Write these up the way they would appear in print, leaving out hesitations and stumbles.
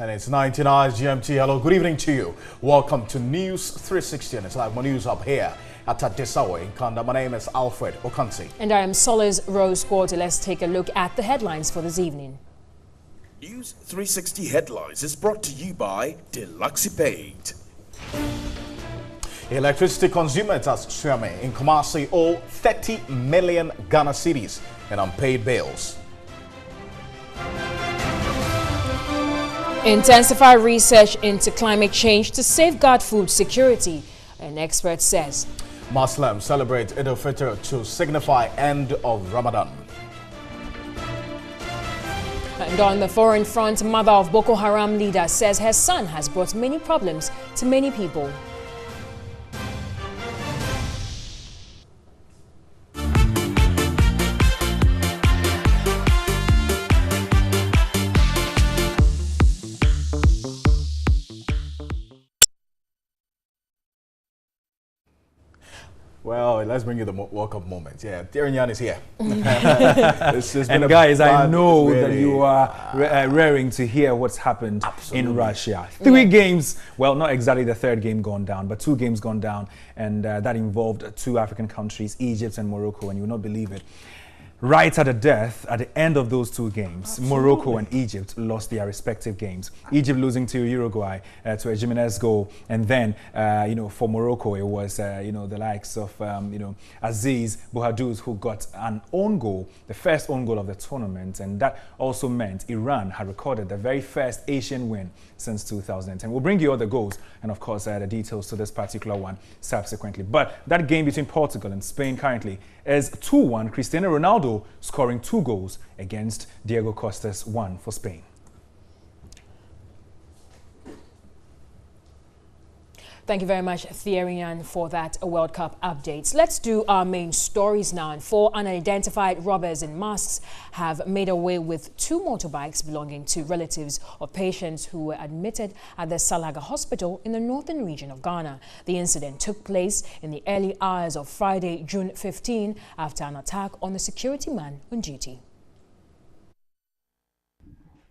And it's 19 hours GMT. Hello, good evening to you. Welcome to News 360, and it's like more news up here at Adisawa in Kanda. My name is Alfred Okansi. And I am Solis Rose Gordy. Let's take a look at the headlines for this evening. News 360 headlines is brought to you by Deluxipate. Electricity consumers at Suame in Kumasi owe 30 million Ghana cedis in unpaid bills. Intensify research into climate change to safeguard food security, an expert says. Muslims celebrate Eid al-Fitr to signify end of Ramadan. And on the foreign front, mother of Boko Haram leader says her son has brought many problems to many people. Well, let's bring you the welcome moment. Yeah, Thierry is here. And guys, I know really, that you are raring to hear what's happened in Russia. Three games, well, not exactly the third game gone down, but two games gone down, and that involved two African countries, Egypt and Morocco, and you will not believe it. Right at the death, at the end of those two games, Morocco and Egypt lost their respective games. Egypt losing to Uruguay to a Jimenez goal, and then, for Morocco, it was, the likes of, Aziz Bouhadouz, who got an own goal, the first own goal of the tournament, and that also meant Iran had recorded the very first Asian win since 2010. We'll bring you all the goals and, of course, the details to this particular one subsequently. But that game between Portugal and Spain currently is 2-1. Cristiano Ronaldo scoring 2 goals against Diego Costa's 1 for Spain. Thank you very much, Thierry, for that World Cup updates. Let's do our main stories now. And 4 unidentified robbers in masks have made away with 2 motorbikes belonging to relatives of patients who were admitted at the Salaga Hospital in the northern region of Ghana. The incident took place in the early hours of Friday, June 15, after an attack on the security man on duty.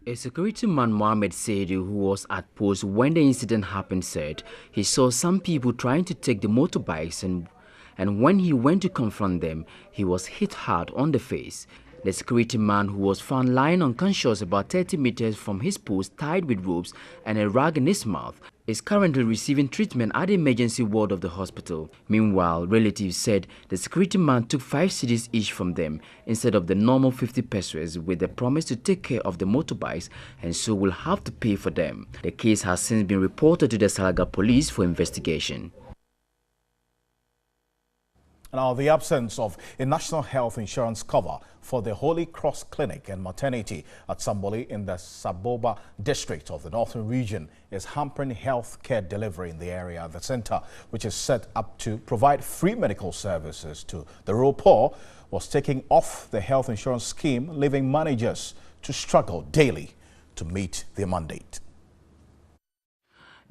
A security man, Mohammed Saidu, who was at post when the incident happened, said he saw some people trying to take the motorbikes and when he went to confront them, he was hit hard on the face. The security man, who was found lying unconscious about 30 meters from his post tied with ropes and a rag in his mouth, is currently receiving treatment at the emergency ward of the hospital. Meanwhile, relatives said the security man took 5 cedis each from them instead of the normal 50 pesos, with the promise to take care of the motorbikes and so will have to pay for them. The case has since been reported to the Salaga police for investigation. Now, the absence of a national health insurance cover for the Holy Cross Clinic and Maternity at Samboli in the Saboba district of the northern region is hampering health care delivery in the area. The center, which is set up to provide free medical services to the rural poor, was taking off the health insurance scheme, leaving managers to struggle daily to meet their mandate.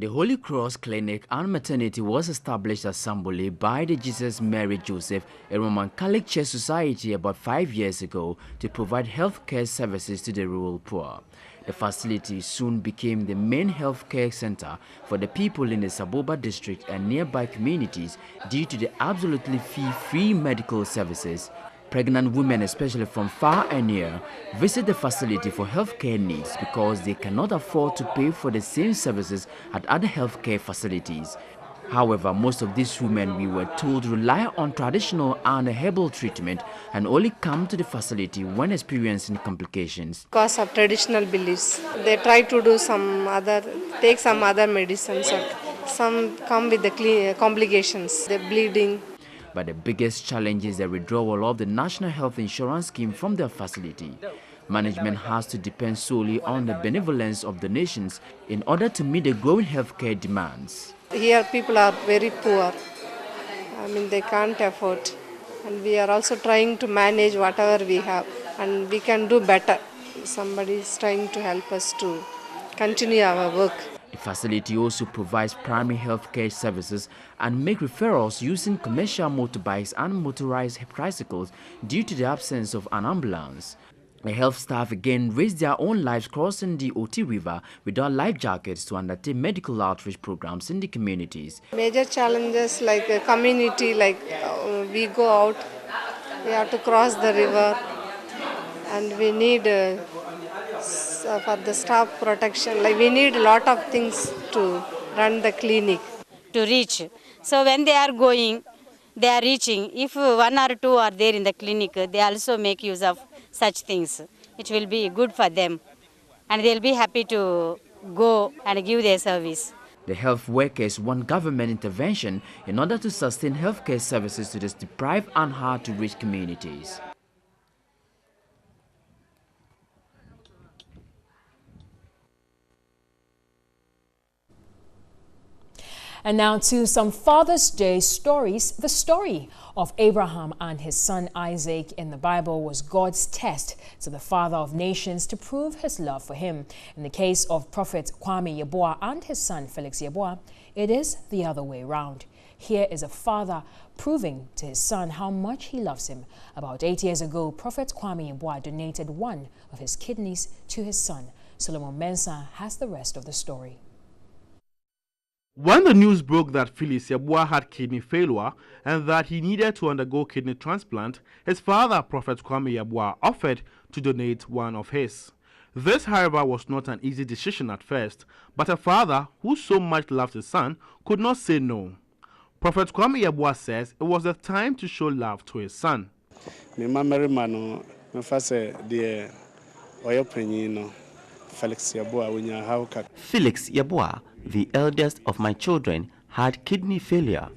The Holy Cross Clinic and Maternity was established at Samboli by the Jesus Mary Joseph, a Roman Catholic Church Society, about 5 years ago to provide healthcare services to the rural poor. The facility soon became the main healthcare center for the people in the Saboba district and nearby communities due to the absolutely fee-free medical services. Pregnant women, especially from far and near, visit the facility for healthcare needs because they cannot afford to pay for the same services at other healthcare facilities. However, most of these women, we were told, rely on traditional and herbal treatment and only come to the facility when experiencing complications. Because of traditional beliefs, they try to do take some other medicines. Some come with the complications, the bleeding. But the biggest challenge is the withdrawal of the National Health Insurance Scheme from their facility. Management has to depend solely on the benevolence of donations in order to meet the growing healthcare demands. Here people are very poor. They can't afford. And we are also trying to manage whatever we have. And we can do better. Somebody is trying to help us to continue our work. The facility also provides primary health care services and make referrals using commercial motorbikes and motorized tricycles due to the absence of an ambulance. The health staff again risked their own lives crossing the Oti River without life jackets to undertake medical outreach programs in the communities. Major challenges like a community, like we go out, we have to cross the river, and we need for the staff protection, like we need a lot of things to run the clinic. To reach. So when they are going, they are reaching. If one or two are there in the clinic, they also make use of such things. It will be good for them and they'll be happy to go and give their service. The health workers want government intervention in order to sustain healthcare services to these deprived and hard-to-reach communities. And now to some Father's Day stories. The story of Abraham and his son Isaac in the Bible was God's test to the father of nations to prove his love for him. In the case of Prophet Kwame Yeboah and his son Felix Yeboah, it is the other way around. Here is a father proving to his son how much he loves him. About 8 years ago, Prophet Kwame Yeboah donated one of his kidneys to his son. Solomon Mensah has the rest of the story. When the news broke that Felix Yeboah had kidney failure and that he needed to undergo kidney transplant, his father, Prophet Kwame Yeboah, offered to donate one of his. This, however, was not an easy decision at first, but a father who so much loved his son could not say no. Prophet Kwame Yeboah says it was the time to show love to his son. Felix Yeboah, the eldest of my children, had kidney failure.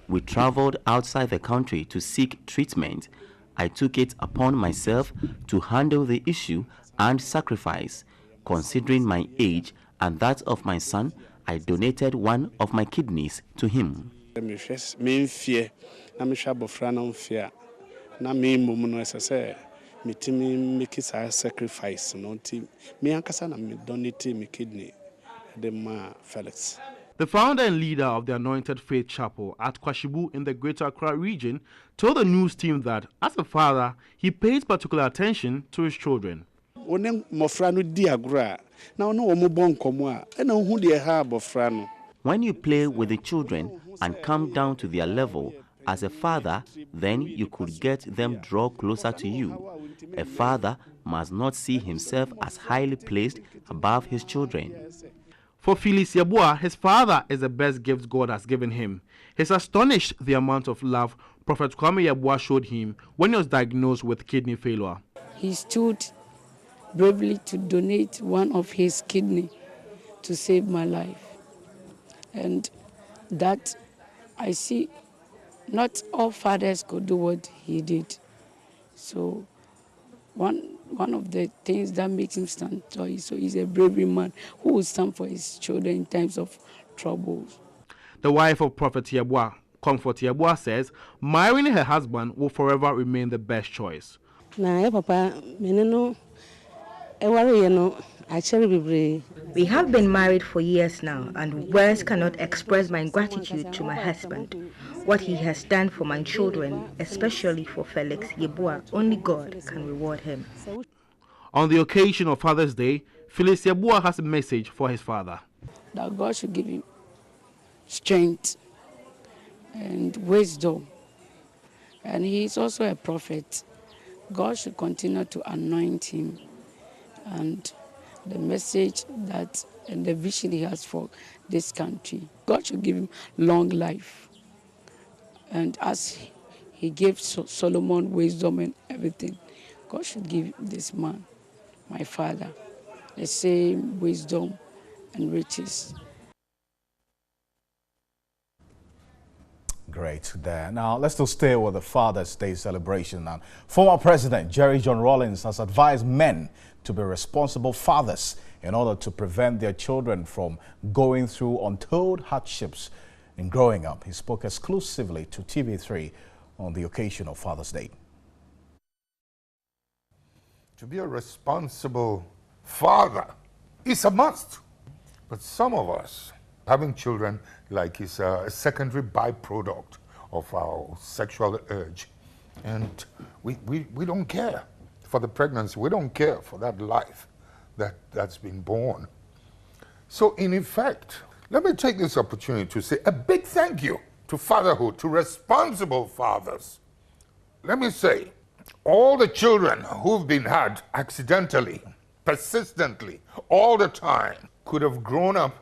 We traveled outside the country to seek treatment. I took it upon myself to handle the issue and sacrifice. Considering my age and that of my son, I donated one of my kidneys to him. Sacrifice Felix. The founder and leader of the Anointed Faith Chapel at Kwashibu in the Greater Accra region told the news team that, as a father, he pays particular attention to his children. When you play with the children and come down to their level, as a father, then you could get them draw closer to you. A father must not see himself as highly placed above his children. For Felix Yeboah, his father is the best gift God has given him. He's astonished the amount of love Prophet Kwame Yeboah showed him when he was diagnosed with kidney failure. He stood bravely to donate one of his kidney to save my life. And that I see not all fathers could do what he did. So one of the things that makes him stand tall is so he's a brave man who will stand for his children in times of troubles. The wife of Prophet Yeboah, Comfort Yeboah, says marrying her husband will forever remain the best choice. We have been married for years now, and words cannot express my gratitude to my husband. What he has done for my children, especially for Felix Yeboah, only God can reward him. On the occasion of Father's Day, Felix Yeboah has a message for his father. That God should give him strength and wisdom. And he is also a prophet. God should continue to anoint him. And the message that and the vision he has for this country. God should give him long life. And as he gave Solomon wisdom and everything, God should give this man, my father, the same wisdom and riches. Great there. Now, let's still stay with the Father's Day celebration. Now, former President Jerry John Rawlings has advised men to be responsible fathers in order to prevent their children from going through untold hardships in growing up. He spoke exclusively to TV3 on the occasion of Father's Day. To be a responsible father is a must. But some of us, having children like is a secondary byproduct of our sexual urge. And we don't care. for the pregnancy. We don't care for that life that's been born. So in effect, let me take this opportunity to say a big thank you to fatherhood, to responsible fathers. Let me say, all the children who've been had accidentally, persistently, all the time, could have grown up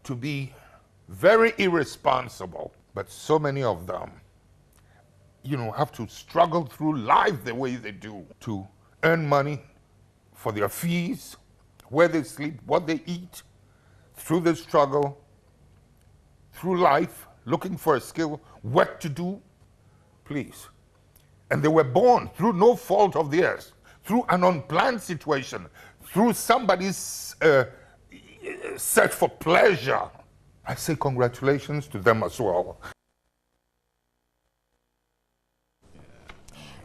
to be very irresponsible. But so many of them, have to struggle through life the way they do to earn money for their fees, where they sleep, what they eat, through the struggle, through life, looking for a skill, work to do, please. And they were born through no fault of theirs, through an unplanned situation, through somebody's search for pleasure. I say congratulations to them as well.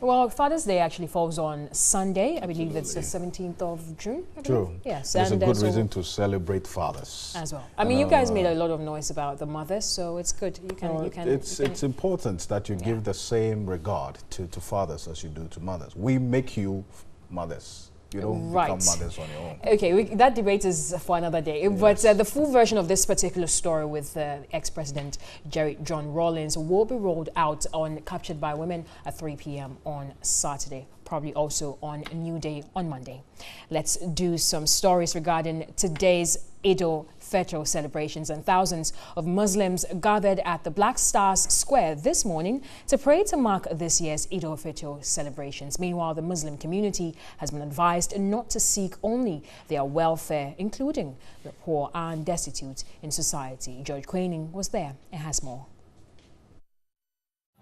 Well, Father's Day actually falls on Sunday. I believe it's the 17th of June. True. Yes. It's a good reason to celebrate fathers. As well. I mean, you guys made a lot of noise about the mothers, so it's good. It's important that you give the same regard to fathers as you do to mothers. We make you mothers. You don't become mothers on your own. Okay, that debate is for another day. Yes. But the full version of this particular story with ex-President John Rawlings will be rolled out on Captured by Women at 3 p.m. on Saturday, probably also on a new day on Monday. Let's do some stories regarding today's Eid al-Fitr celebrations, and thousands of Muslims gathered at the Black Stars Square this morning to pray to mark this year's Eid al-Fitr celebrations. Meanwhile, the Muslim community has been advised not to seek only their welfare, including the poor and destitute in society. George Quaining was there and has more.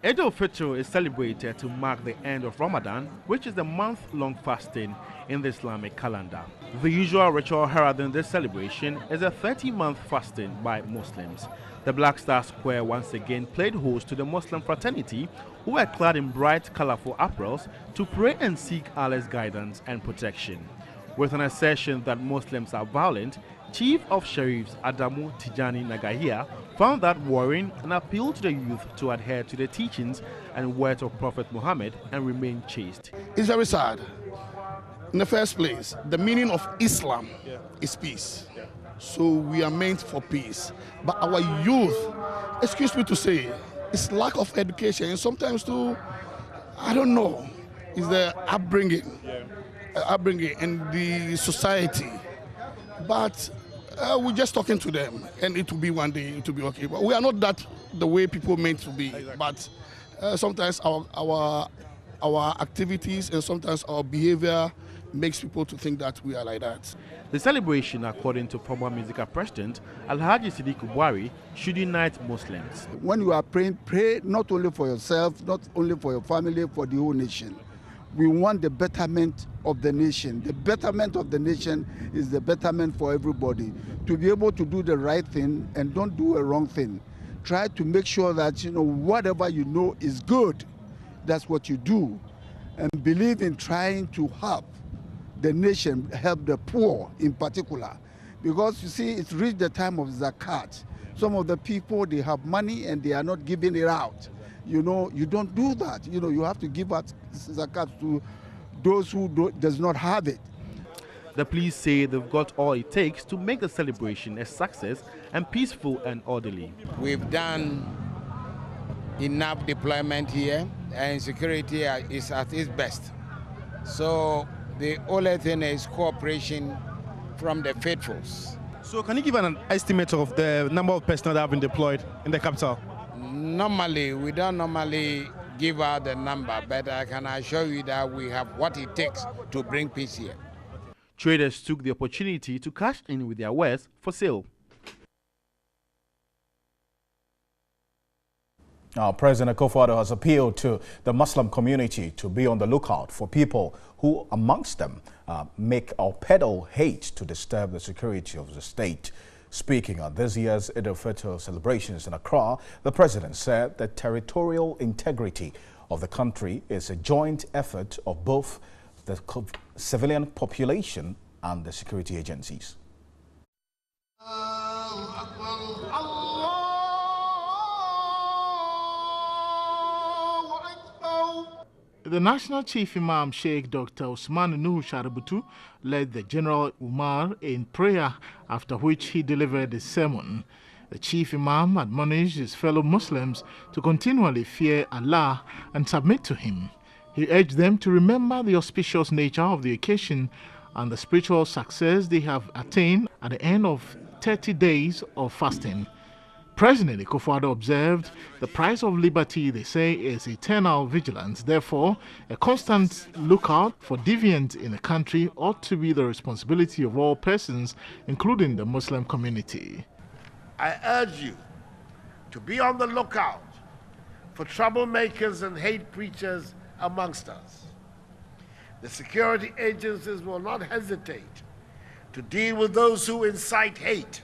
Eid al-Fitr is celebrated to mark the end of Ramadan, which is the month-long fasting in the Islamic calendar. The usual ritual heralding this celebration is a 30-month fasting by Muslims. The Black Star Square once again played host to the Muslim fraternity, who were clad in bright, colorful apparels to pray and seek Allah's guidance and protection. With an assertion that Muslims are violent, Chief of Sheriffs Adamu Tijani Nagahia found that worrying and appealed to the youth to adhere to the teachings and words of Prophet Muhammad and remain chaste. It's very sad. In the first place, the meaning of Islam is peace. So we are meant for peace. But our youth, excuse me to say, it's lack of education. And sometimes too, I don't know, it's the upbringing in the society. But we're just talking to them, and it will be one day, it will be okay. But we are not that the way people meant to be. Exactly. But sometimes our activities and sometimes our behavior makes people to think that we are like that. The celebration, according to former musical president Alhaji Siddiq Buhari, should unite Muslims. When you are praying, pray not only for yourself, not only for your family, for the whole nation. We want the betterment of the nation. The betterment of the nation is the betterment for everybody. To be able to do the right thing and don't do a wrong thing. Try to make sure that, whatever you know is good, that's what you do. And believe in trying to help the nation, help the poor in particular. Because you see, it's reached the time of zakat. Some of the people, they have money and they are not giving it out. You don't do that. You have to give out zakat to those who does not have it. The police say they've got all it takes to make the celebration a success and peaceful and orderly. We've done enough deployment here, and security is at its best. So the only thing is cooperation from the faithfuls. So can you give an estimate of the number of personnel that have been deployed in the capital? Normally, we don't normally give out the number, but I can assure you that we have what it takes to bring peace here. Traders took the opportunity to cash in with their wares for sale. President Akufo-Addo has appealed to the Muslim community to be on the lookout for people who, amongst them, make or peddle hate to disturb the security of the state. Speaking at this year's Eid al-Fitr celebrations in Accra, the president said the territorial integrity of the country is a joint effort of both the civilian population and the security agencies. The National Chief Imam Sheikh Dr. Usman Nuhu Shaributu led the General Umar in prayer, after which he delivered a sermon. The Chief Imam admonished his fellow Muslims to continually fear Allah and submit to Him. He urged them to remember the auspicious nature of the occasion and the spiritual success they have attained at the end of 30 days of fasting. President Akufo-Addo observed, the price of liberty, they say, is eternal vigilance. Therefore, a constant lookout for deviants in the country ought to be the responsibility of all persons, including the Muslim community. I urge you to be on the lookout for troublemakers and hate preachers amongst us. The security agencies will not hesitate to deal with those who incite hate,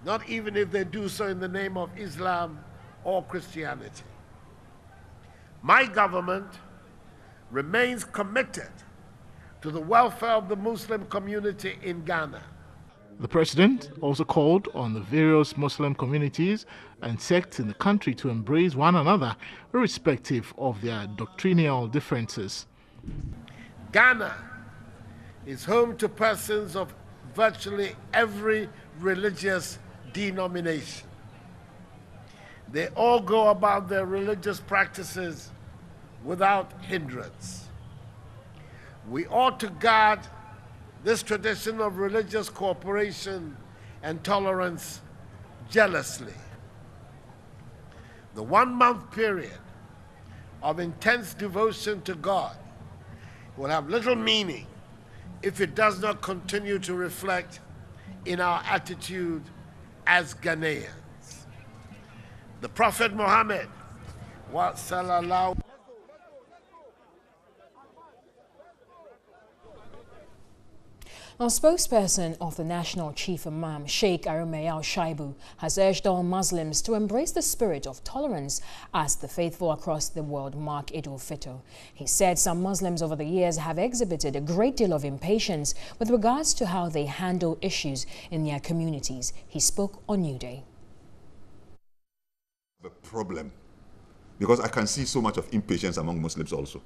not even if they do so in the name of Islam or Christianity. My government remains committed to the welfare of the Muslim community in Ghana. The president also called on the various Muslim communities and sects in the country to embrace one another, irrespective of their doctrinal differences. Ghana is home to persons of virtually every religious denomination. They all go about their religious practices without hindrance. We ought to guard this tradition of religious cooperation and tolerance jealously. The 1 month period of intense devotion to God will have little meaning if it does not continue to reflect in our attitude as Ghanaians. The Prophet Muhammad, sallallahu Now, spokesperson of the National Chief Imam, Sheikh Arumeyao Shaibu, has urged all Muslims to embrace the spirit of tolerance as the faithful across the world mark Eid al-Fitr. He said some Muslims over the years have exhibited a great deal of impatience with regards to how they handle issues in their communities. He spoke on New Day. The problem, because I can see so much of impatience among Muslims also.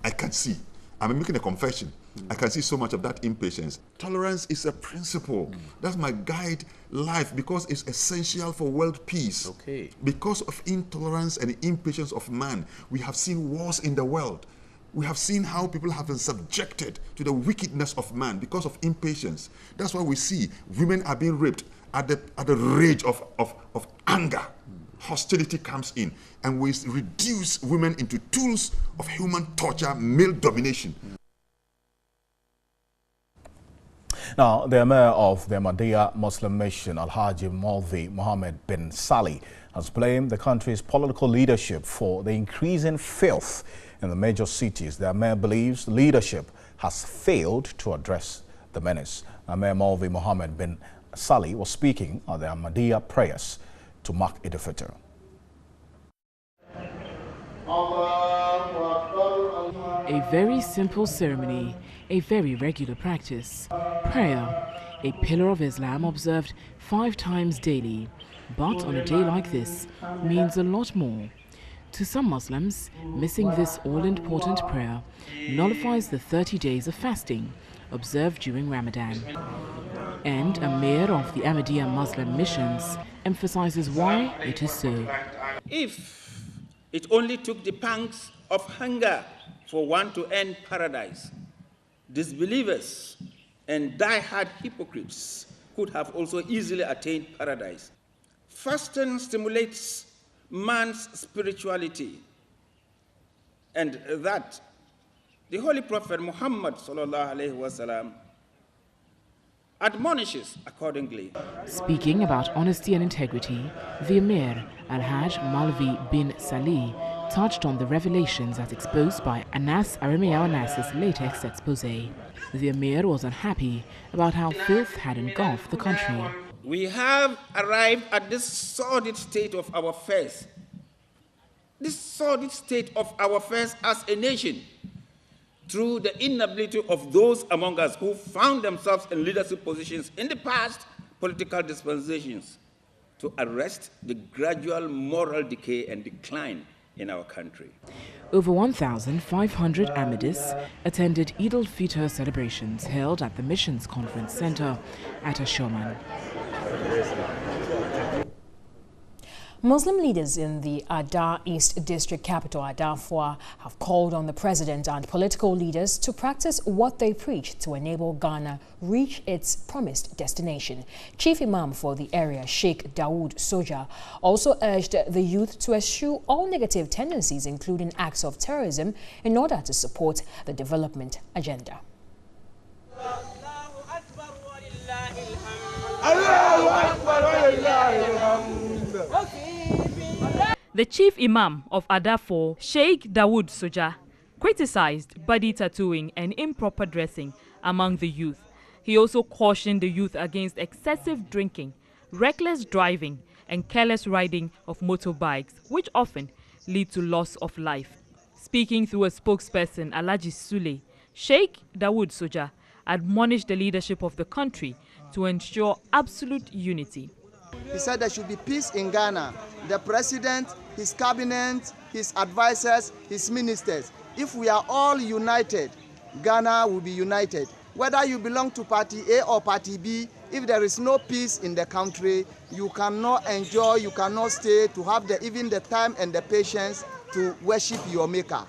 I can see. I'm making a confession. I can see so much of that impatience. Tolerance is a principle. That's my guide life because it's essential for world peace. Okay. Because of intolerance and impatience of man, we have seen wars in the world. We have seen how people have been subjected to the wickedness of man because of impatience. That's why we see women are being raped at the rage of anger. Hostility comes in, and we reduce women into tools of human torture, male domination. Now, the Emir of the Ahmadiyya Muslim Mission, Alhaji Maulvi Mohammed bin Salih, has blamed the country's political leadership for the increasing filth in the major cities. The Emir believes leadership has failed to address the menace. Emir Maulvi Mohammed bin Salih was speaking at the Ahmadiyya prayers to mark Eid al-Fitr. A very simple ceremony, a very regular practice. Prayer, a pillar of Islam observed 5 times daily, but on a day like this means a lot more. To some Muslims, missing this all-important prayer nullifies the 30 days of fasting observed during Ramadan. And Amir of the Ahmadiyya Muslim Missions emphasizes why it is so. If it only took the pangs of hunger for one to end paradise, disbelievers and die-hard hypocrites could have also easily attained paradise. Fasting stimulates man's spirituality, and that the Holy Prophet Muhammad ﷺ admonishes accordingly. Speaking about honesty and integrity, the Emir, Alhaj Maulvi bin Salih, touched on the revelations as exposed by Anas Arumeyao Anas's latest expose. The Emir was unhappy about how filth had engulfed the country. We have arrived at this sordid state of our affairs. This sordid state of our affairs as a nation, through the inability of those among us who found themselves in leadership positions in the past political dispensations to arrest the gradual moral decay and decline in our country. Over 1,500 Ahmadis attended Eid al-Fitr celebrations held at the Missions Conference Center at Ashoman. Muslim leaders in the Ada East District capital, Adafua, have called on the president and political leaders to practice what they preach to enable Ghana reach its promised destination. Chief Imam for the area, Sheikh Dawood Soja, also urged the youth to eschew all negative tendencies, including acts of terrorism, in order to support the development agenda. The chief imam of Adafo, Sheikh Dawood Soja, criticized body tattooing and improper dressing among the youth. He also cautioned the youth against excessive drinking, reckless driving, and careless riding of motorbikes, which often lead to loss of life. Speaking through a spokesperson, Alhaji Sule, Sheikh Dawood Soja admonished the leadership of the country to ensure absolute unity. He said there should be peace in Ghana. The president, his cabinet, his advisors, his ministers. If we are all united, Ghana will be united. Whether you belong to party A or party B, if there is no peace in the country, you cannot enjoy, you cannot stay to have even the time and the patience to worship your maker.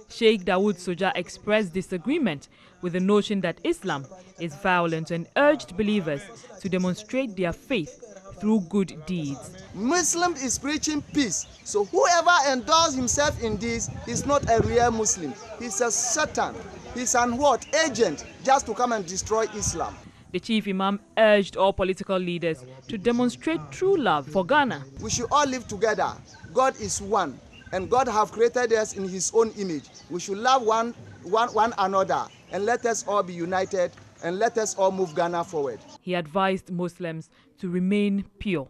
Sheikh Dawood Soja expressed disagreement with the notion that Islam is violent and urged believers to demonstrate their faith through good deeds. Muslim is preaching peace. So whoever endorses himself in this is not a real Muslim. He's a Satan. He's an agent just to come and destroy Islam. The chief imam urged all political leaders to demonstrate true love for Ghana. We should all live together. God is one, and God have created us in his own image. We should love one another, and let us all be united, and let us all move Ghana forward. He advised Muslims to remain pure.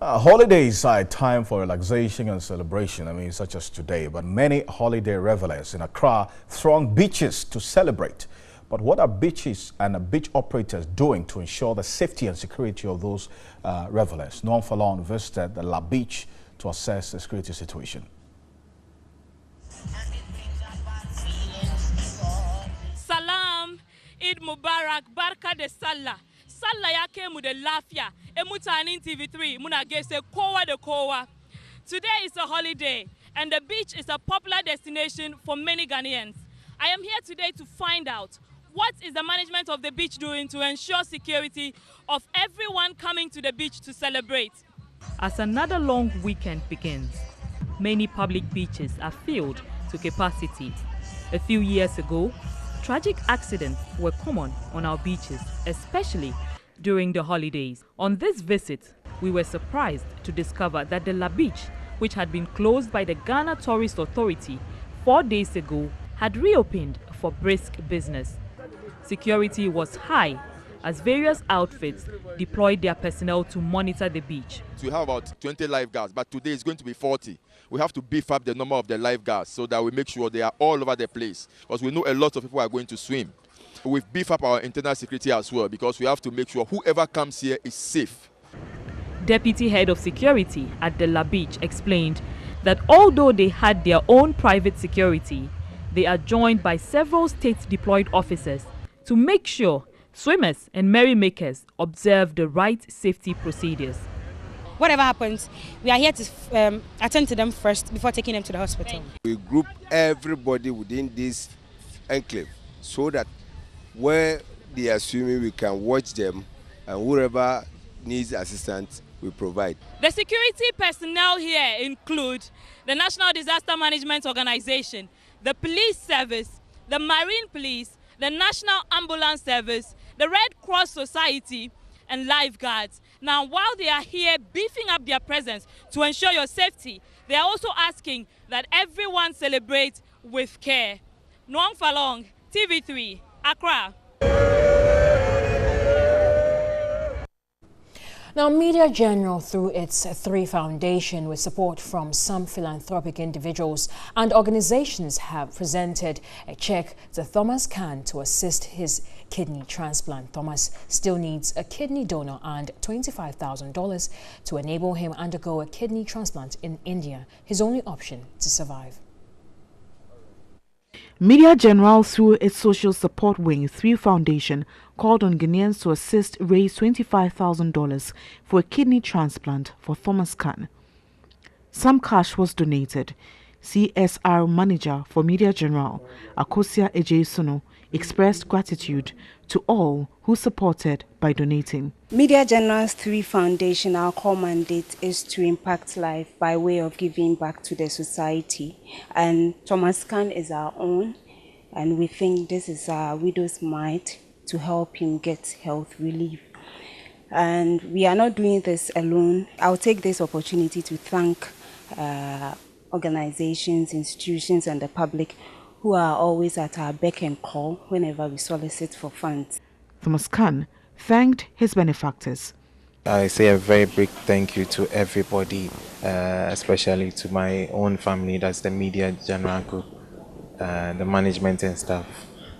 Holidays are a time for relaxation and celebration, such as today. But many holiday revelers in Accra throng beaches to celebrate. But what are beaches and beach operators doing to ensure the safety and security of those revelers? Noam Falon visited the La Beach to assess the security situation. Salam, Eid Mubarak, Barka de Sallah. Sallah yake mu da lafiya. Mutanen TV3 muna gaise kowa da kowa. Today is a holiday and the beach is a popular destination for many Ghanaians. I am here today to find out what is the management of the beach doing to ensure security of everyone coming to the beach to celebrate. As another long weekend begins, many public beaches are filled to capacity. A few years ago, tragic accidents were common on our beaches, especially during the holidays. On this visit, we were surprised to discover that the La Beach, which had been closed by the Ghana Tourist Authority 4 days ago, had reopened for brisk business. Security was high as various outfits deployed their personnel to monitor the beach. We have about 20 lifeguards, but today it's going to be 40. We have to beef up the number of the lifeguards so that we make sure they are all over the place, because we know a lot of people are going to swim. We've beefed up our internal security as well, because we have to make sure whoever comes here is safe. Deputy Head of Security at the La Beach explained that although they had their own private security, they are joined by several state-deployed officers to make sure swimmers and merrymakers observe the right safety procedures. Whatever happens, we are here to attend to them first before taking them to the hospital. We group everybody within this enclave so that where they are swimming, we can watch them, and whoever needs assistance, we provide. The security personnel here include the National Disaster Management Organization, the police service, the Marine Police, the National Ambulance Service, the Red Cross Society, and lifeguards. Now, while they are here beefing up their presence to ensure your safety, they are also asking that everyone celebrate with care. Noam Falong, TV3, Accra. Now, Media General, through its 3 Foundation, with support from some philanthropic individuals and organizations, have presented a check to Thomas Khan to assist his kidney transplant. Thomas still needs a kidney donor and $25,000 to enable him undergo a kidney transplant in India, his only option to survive. Media General, through its social support wing, 3 Foundation, called on Ghanaians to assist raise $25,000 for a kidney transplant for Thomas Khan. Some cash was donated. CSR manager for Media General, Akosia Ejesuno, expressed gratitude to all who supported by donating. Media General's 3 Foundation, our core mandate is to impact life by way of giving back to the society. And Thomas Khan is our own, and we think this is our widow's mite to help him get health relief. And we are not doing this alone. I'll take this opportunity to thank organizations, institutions, and the public who are always at our beck and call whenever we solicit for funds. Thomas Khan thanked his benefactors. I say a very big thank you to everybody, especially to my own family, that's the Media General Group, the management and staff,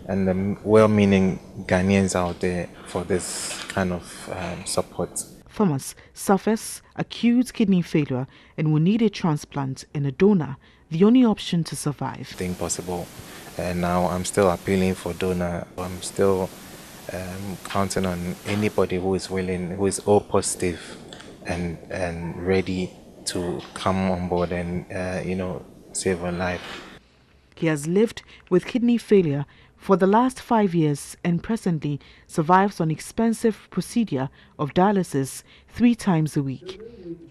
and the well-meaning Ghanaians out there for this kind of support. Thomas suffers acute kidney failure and will need a transplant and a donor, the only option to survive. Thing possible. And now I'm still appealing for donor. I'm still counting on anybody who is willing, who is O positive and ready to come on board and save a life. He has lived with kidney failure for the last 5 years and presently survives on expensive procedure of dialysis 3 times a week.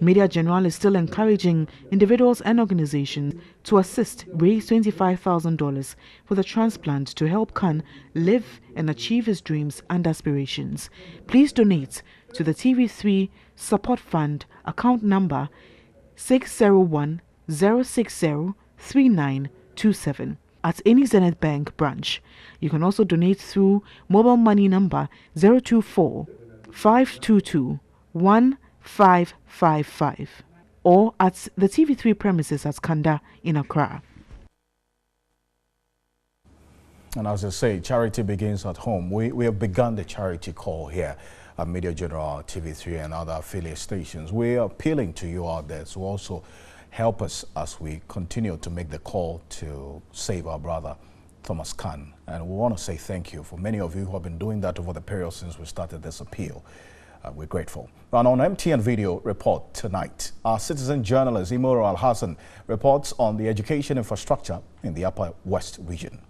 Media General is still encouraging individuals and organizations to assist raise $25,000 for the transplant to help Khan live and achieve his dreams and aspirations. Please donate to the TV3 Support Fund account number 601-060-3927 at any Zenith Bank branch. You can also donate through mobile money number 024-522-1555 or at the TV3 premises at Kanda in Accra. And as I say, charity begins at home. We have begun the charity call here at Media General, TV3 and other affiliate stations. We are appealing to you out there to also help us as we continue to make the call to save our brother Thomas Khan. And we want to say thank you for many of you who have been doing that over the period since we started this appeal. We're grateful. And on MTN Video Report tonight, our citizen journalist Imoro Al-Hassan reports on the education infrastructure in the Upper West region.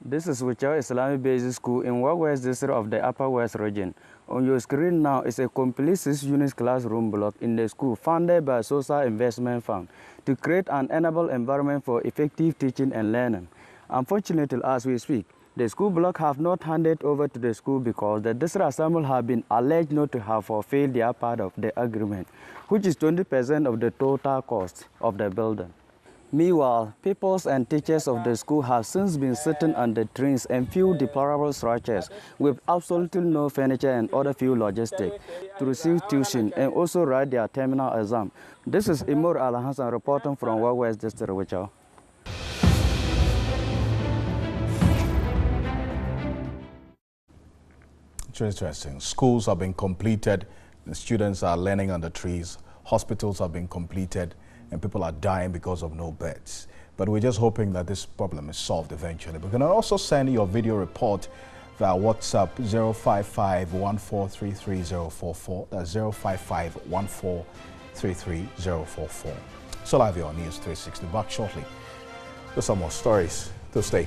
This is Wichao Islamic Basic School in West District of the Upper West region. On your screen now is a complete 6-unit classroom block in the school funded by Social Investment Fund to create an enable environment for effective teaching and learning. Unfortunately, as we speak, the school block have not handed over to the school because the district assembly have been alleged not to have fulfilled their part of the agreement, which is 20% of the total cost of the building. Meanwhile, pupils and teachers of the school have since been sitting on the trains and few deplorable structures with absolutely no furniture and other few logistics to receive tuition and also write their terminal exam. This is Imor Al-Hassan reporting from West District, Wichao. It's interesting. Schools have been completed, the students are learning on the trees, hospitals have been completed, and people are dying because of no beds. But we're just hoping that this problem is solved eventually. We can also send your video report via WhatsApp 055-1433044. That's 055-1433044. So live here on NEWS360. Back shortly with some more stories to stay.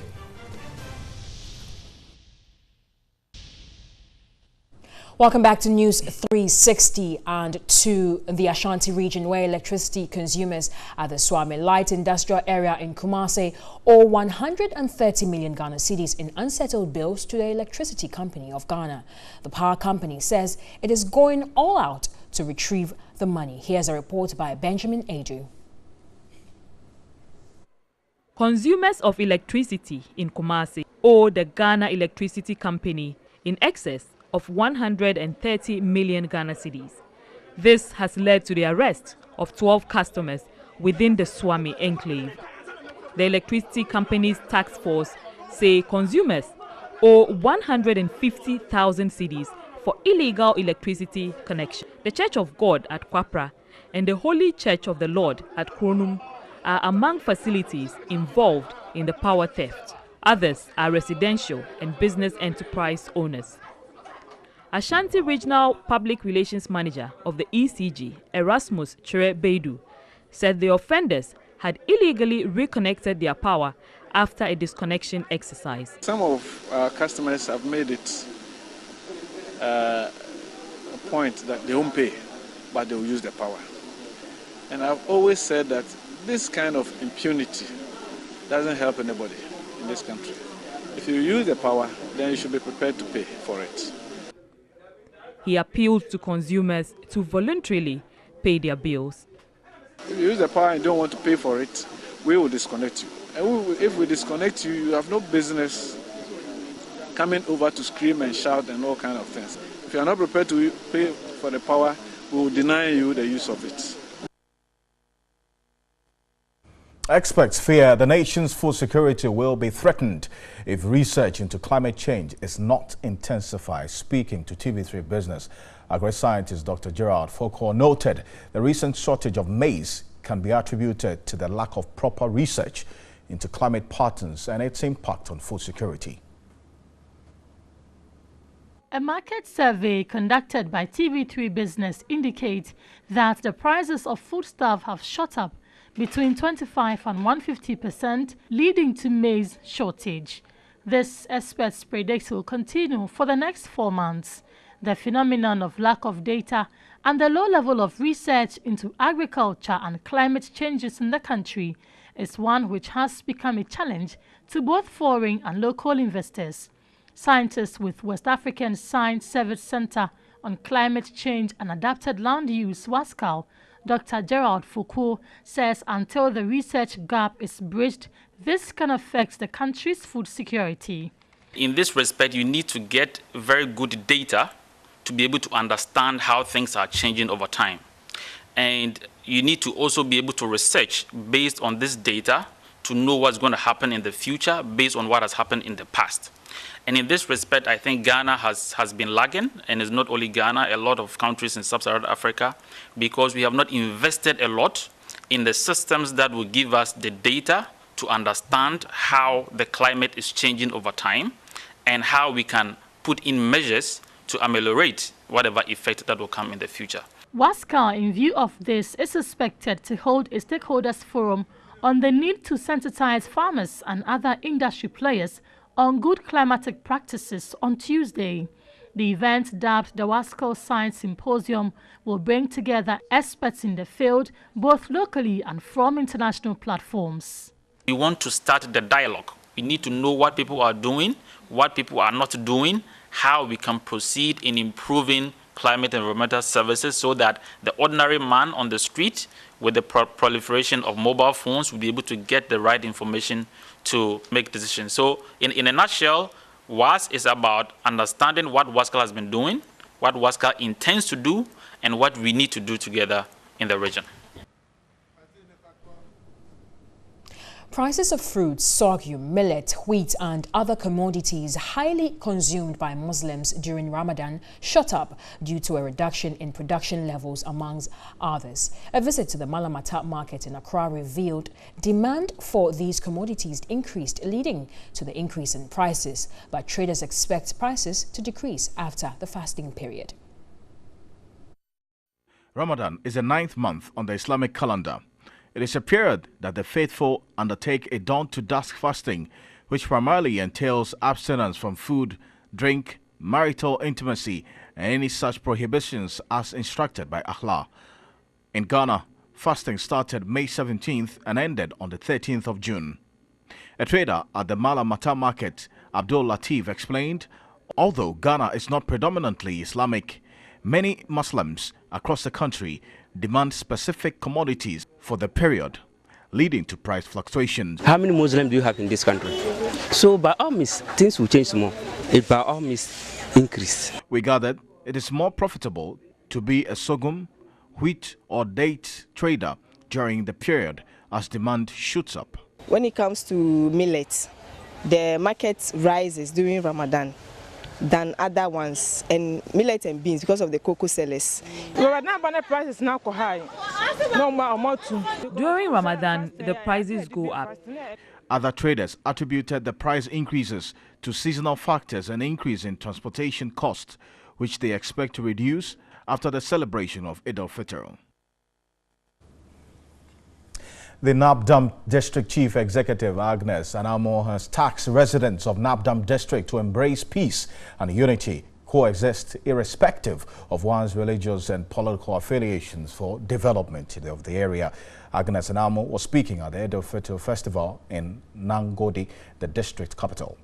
Welcome back to NEWS360 and to the Ashanti region, where electricity consumers at the Swami Light Industrial Area in Kumasi owe 130 million Ghana cedis in unsettled bills to the Electricity Company of Ghana. The power company says it is going all out to retrieve the money. Here's a report by Benjamin Adu. Consumers of electricity in Kumasi owe the Ghana Electricity Company in excess of 130 million Ghana cedis. This has led to the arrest of 12 customers within the Swami enclave. The electricity company's task force say consumers owe 150,000 cedis for illegal electricity connection. The Church of God at Kwapra and the Holy Church of the Lord at Kronum are among facilities involved in the power theft. Others are residential and business enterprise owners. Ashanti Regional Public Relations Manager of the ECG, Erasmus Chere Beidu, said the offenders had illegally reconnected their power after a disconnection exercise. Some of our customers have made it a point that they won't pay, but they will use their power. And I've always said that this kind of impunity doesn't help anybody in this country. If you use the power, then you should be prepared to pay for it. He appealed to consumers to voluntarily pay their bills. If you use the power and don't want to pay for it, we will disconnect you. And if we disconnect you, you have no business coming over to scream and shout and all kinds of things. If you are not prepared to pay for the power, we will deny you the use of it. Experts fear the nation's food security will be threatened if research into climate change is not intensified. Speaking to TV3 Business, agri-scientist Dr. Gerald Foucault noted the recent shortage of maize can be attributed to the lack of proper research into climate patterns and its impact on food security. A market survey conducted by TV3 Business indicates that the prices of foodstuff have shot up between 25 and 150%, leading to maize shortage. This, experts predict, will continue for the next 4 months. The phenomenon of lack of data and the low level of research into agriculture and climate changes in the country is one which has become a challenge to both foreign and local investors. Scientists with West African Science Service Center on Climate Change and Adapted Land Use, WASCAL, Dr. Gerald Foucault, says until the research gap is bridged, this can affect the country's food security. In this respect, you need to get very good data to be able to understand how things are changing over time. And you need to also be able to research based on this data to know what's going to happen in the future based on what has happened in the past. And in this respect, I think Ghana has been lagging, and it's not only Ghana, a lot of countries in sub-Saharan Africa, because we have not invested a lot in the systems that will give us the data to understand how the climate is changing over time and how we can put in measures to ameliorate whatever effect that will come in the future. WASCA, in view of this, is expected to hold a stakeholders forum on the need to sensitize farmers and other industry players on good climatic practices on Tuesday. The event, dubbed the WASCA Science Symposium, will bring together experts in the field, both locally and from international platforms. We want to start the dialogue. We need to know what people are doing, what people are not doing, how we can proceed in improving climate and environmental services so that the ordinary man on the street with the proliferation of mobile phones will be able to get the right information to make decisions. So in a nutshell, WAS is about understanding what WASCA has been doing, what WASCA intends to do, and what we need to do together in the region. Prices of fruits, sorghum, millet, wheat and other commodities highly consumed by Muslims during Ramadan shot up due to a reduction in production levels, amongst others. A visit to the Malamata market in Accra revealed demand for these commodities increased, leading to the increase in prices. But traders expect prices to decrease after the fasting period. Ramadan is the 9th month on the Islamic calendar. It is a period that the faithful undertake a dawn-to-dusk fasting, which primarily entails abstinence from food, drink, marital intimacy, and any such prohibitions as instructed by Allah. In Ghana, fasting started May 17th and ended on the 13th of June. A trader at the Malamata market, Abdul Latif, explained, although Ghana is not predominantly Islamic, many Muslims across the country demand specific commodities for the period, leading to price fluctuations. How many Muslims do you have in this country? So by all means, things will change more. It by all means increase. We gathered it is more profitable to be a sorghum, wheat or date trader during the period as demand shoots up. When it comes to millet, the market rises during Ramadan than other ones, and millet and beans because of the cocoa sellers. Price is now high. During Ramadan, the prices go up. Other traders attributed the price increases to seasonal factors and increase in transportation costs, which they expect to reduce after the celebration of Eid al-Fitr. The Nabdam District Chief Executive Agnes Anamo has tasked residents of Nabdam District to embrace peace and unity, coexist irrespective of one's religious and political affiliations for development of the area. Agnes Anamo was speaking at the Eid al-Fitr Festival in Nangodi, the district capital.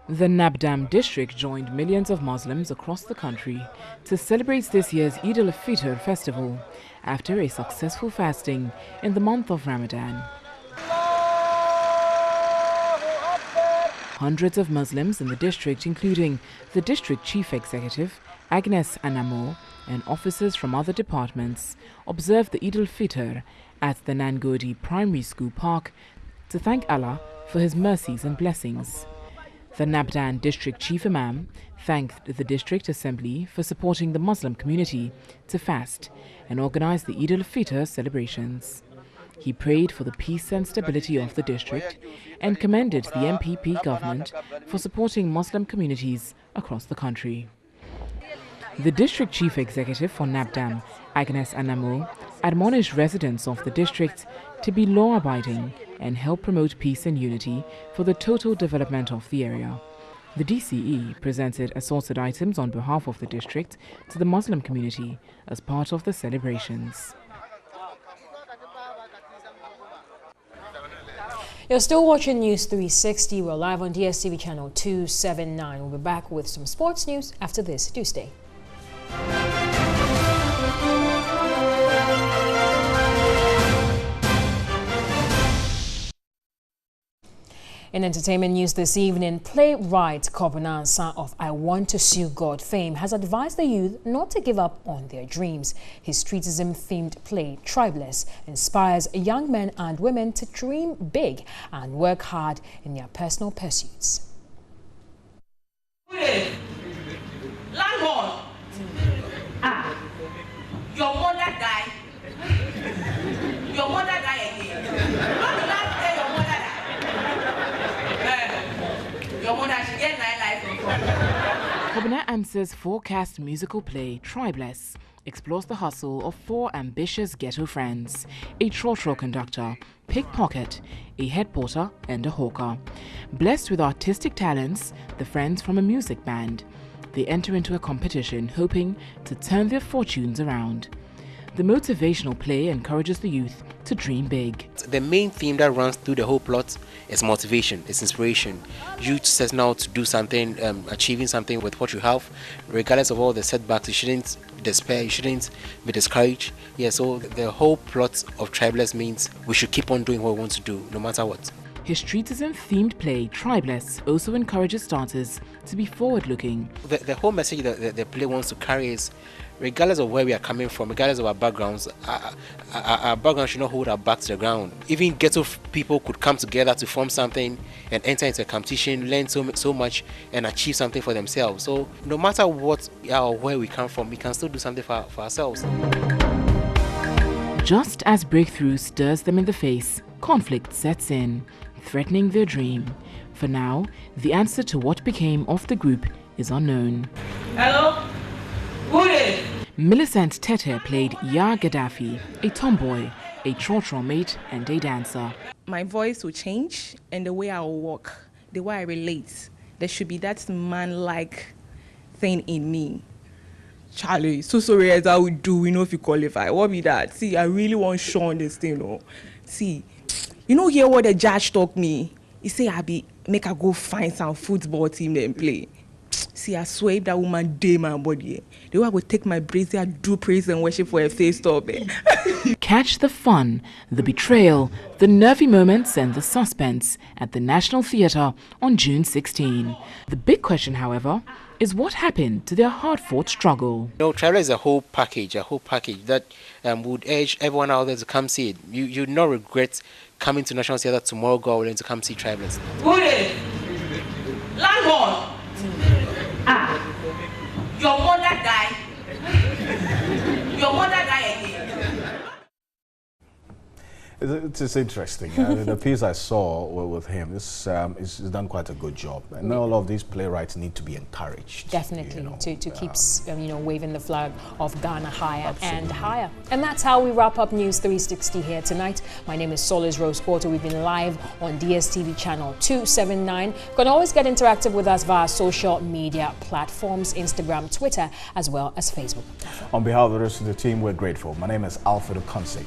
The Nabdam district joined millions of Muslims across the country to celebrate this year's Eid al-Fitr festival after a successful fasting in the month of Ramadan. Hundreds of Muslims in the district, including the district chief executive, Agnes Anamo, and officers from other departments, observed the Eid al-Fitr at the Nangodi Primary School Park to thank Allah for His mercies and blessings. The Nabdan district chief imam thanked the district assembly for supporting the Muslim community to fast and organize the Eid al-Fitr celebrations. He prayed for the peace and stability of the district and commended the MPP government for supporting Muslim communities across the country. The district chief executive for Nabdam, Agnes Anamo, admonished residents of the district to be law-abiding and help promote peace and unity for the total development of the area. The DCE presented assorted items on behalf of the district to the Muslim community as part of the celebrations. You're still watching News 360. We're live on DSTV channel 279. We'll be back with some sports news after this. Do stay. In entertainment news this evening, playwright Kobana Ansa of I Want to Sue God fame has advised the youth not to give up on their dreams. His streetism-themed play, Tribeless, inspires young men and women to dream big and work hard in their personal pursuits. Landlord, your mother died. Your mother died again. Not the last day your mother died. Your mother should get 9 lives on top. Kobana Ansa's forecast musical play, Tribeless, explores the hustle of 4 ambitious ghetto friends, a trotro conductor, pickpocket, a head porter, and a hawker. Blessed with artistic talents, the friends from a music band, they enter into a competition hoping to turn their fortunes around. The motivational play encourages the youth to dream big. The main theme that runs through the whole plot is motivation, it's inspiration. Youth setting out to do something, achieving something with what you have, regardless of all the setbacks. You shouldn't despair, you shouldn't be discouraged. Yeah, so the whole plot of Tribeless means we should keep on doing what we want to do, no matter what. His streetism-themed play, Tribeless, also encourages starters to be forward-looking. The whole message that the play wants to carry is, regardless of where we are coming from, regardless of our backgrounds, our background should not hold our back to the ground. Even ghetto people could come together to form something and enter into a competition, learn so much and achieve something for themselves. So no matter what or where we come from, we can still do something for ourselves. Just as breakthrough stirs them in the face, conflict sets in, threatening their dream. For now, the answer to what became of the group is unknown. Hello? Who is? Millicent Tete played Ya Gaddafi, a tomboy, a trotro mate, and a dancer. My voice will change, and the way I will walk, the way I relate. There should be that man-like thing in me. Charlie, so sorry as I would do, if you qualify. What be that? See, I really want Sean this thing, See, hear what the judge talk me. He say make her go find some football team and play. See, I swear if that woman day my body. The way I would take my brazier, do praise and worship for her face top. Catch the fun, the betrayal, the nervy moments and the suspense at the National Theatre on June 16. The big question, however, is what happened to their hard-fought struggle. Trailer is a whole package that would urge everyone out there to come see it. You'd not regret coming to National Theatre tomorrow, God willing, to come see Travelers. Landlord! Your mother died. Your mother died again. It's interesting. I mean, the piece I saw with him is done quite a good job, and all of these playwrights need to be encouraged. Definitely, to keep waving the flag of Ghana higher and higher. And that's how we wrap up News 360 here tonight. My name is Solis Rose Porter. We've been live on DSTV channel 279. You can always get interactive with us via social media platforms, Instagram, Twitter, as well as Facebook. On behalf of the rest of the team, we're grateful. My name is Alfred Okansi.